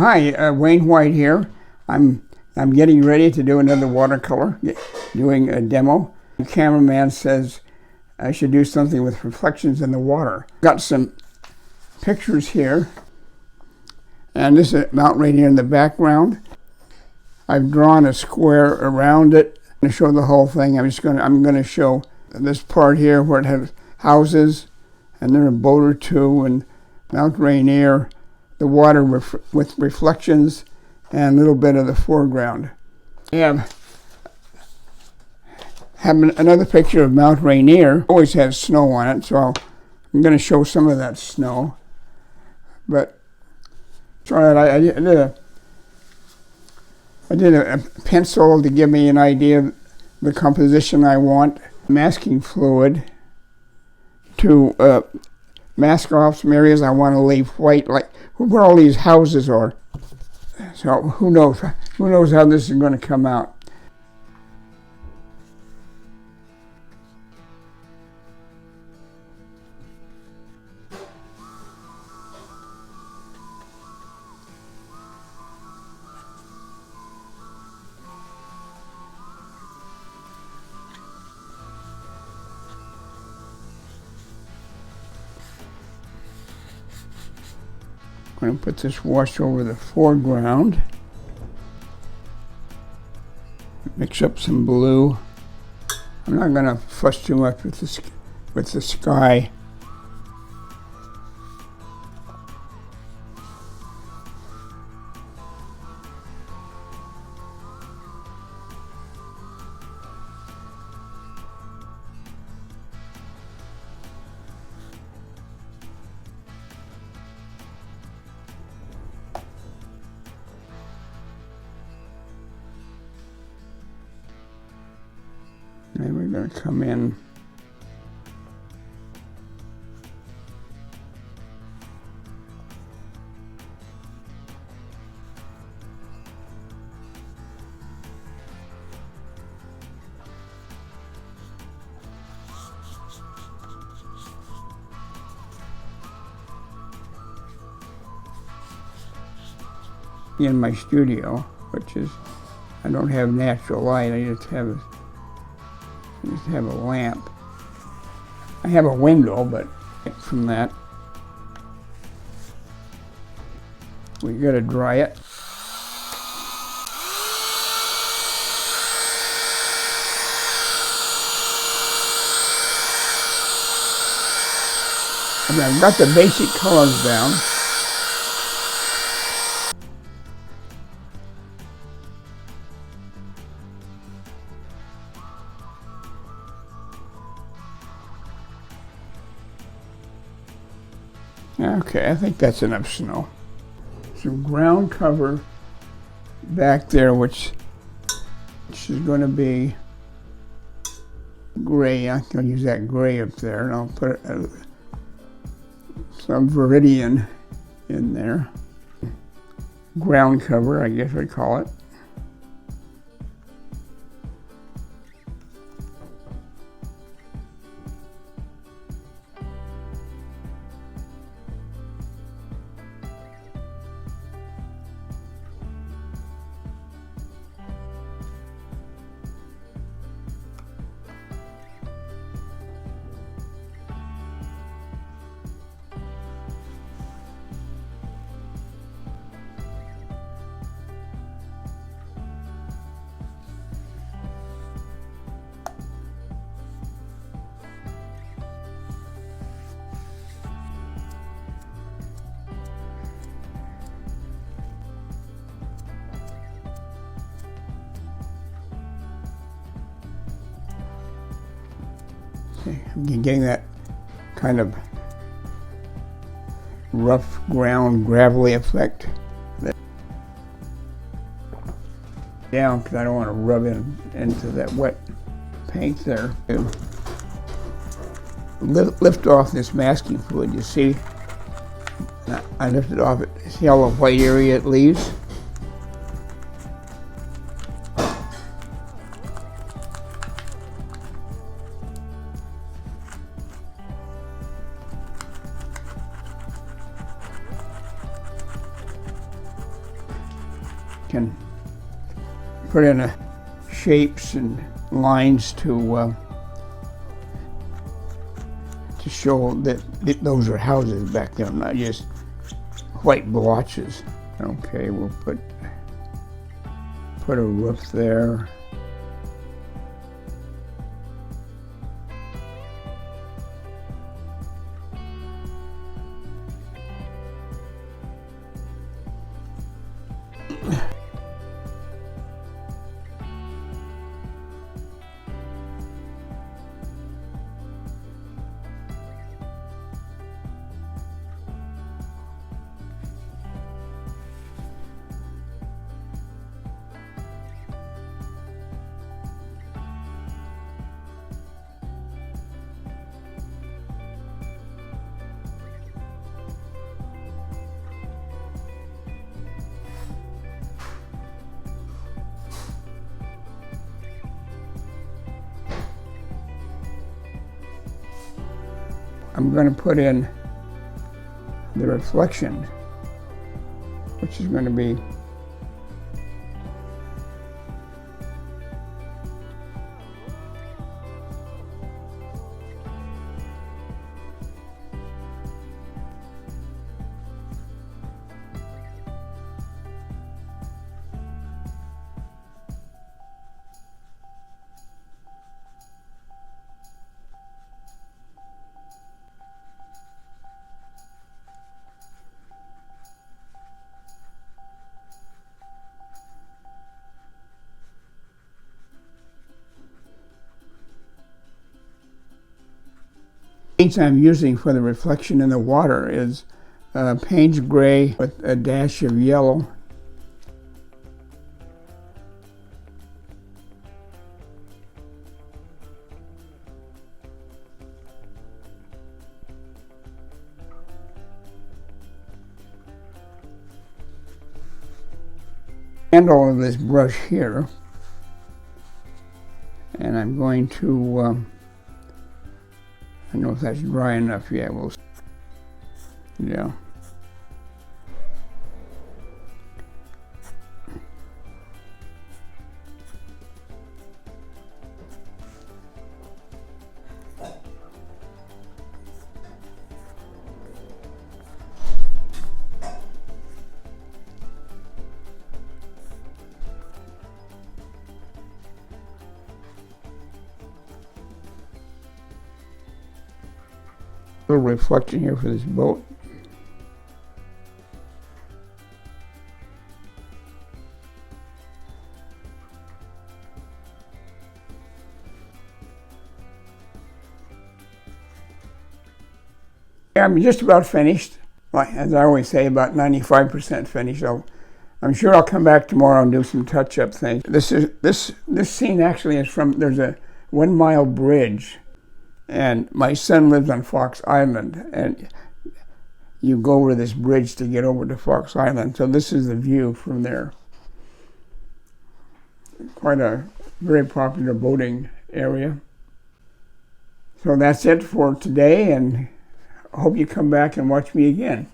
Hi, Wayne White here. I'm getting ready to do another watercolor, doing a demo. The cameraman says I should do something with reflections in the water. Got some pictures here, and this is Mount Rainier in the background. I've drawn a square around it to show the whole thing. I'm going to show this part here where it has houses, and then a boat or two, and Mount Rainier, the water with reflections, and a little bit of the foreground. I have another picture of Mount Rainier. Always has snow on it, so I'm going to show some of that snow. But I did a pencil to give me an idea of the composition I want. Masking fluid to mask off some areas I want to leave white, like where all these houses are. So who knows how this is going to come out. I'm going to put this wash over the foreground. Mix up some blue. I'm not going to fuss too much with the sky. And we're going to come in in my studio, which is, I don't have natural light, I just have a lamp. I have a window, but from that, we gotta dry it. And I've got the basic colors down. Okay, I think that's enough snow. Some ground cover back there, which is going to be gray. I'm going to use that gray up there, and I'll put some Viridian in there. Ground cover, I guess we'd call it. I'm getting that kind of rough ground, gravelly effect. Down, because I don't want to rub into that wet paint there. Lift off this masking fluid, you see? I lifted off it. See all the white area it leaves? can put in shapes and lines to show that those are houses back there, not just white blotches. Okay, we'll put a roof there. I'm going to put in the reflection, which is going to be paints I'm using for the reflection in the water is Payne's Gray with a dash of yellow. Handle of this brush here, and I'm going to I don't know if that's dry enough yet. Yeah. A little reflection here for this boat. I'm just about finished. As I always say, about 95% finished. I'm sure I'll come back tomorrow and do some touch-up things. This scene actually is from, there's a 1 mile bridge, and my son lives on Fox Island, and you go over this bridge to get over to Fox Island. So this is the view from there. Quite a very popular boating area. So that's it for today, and I hope you come back and watch me again.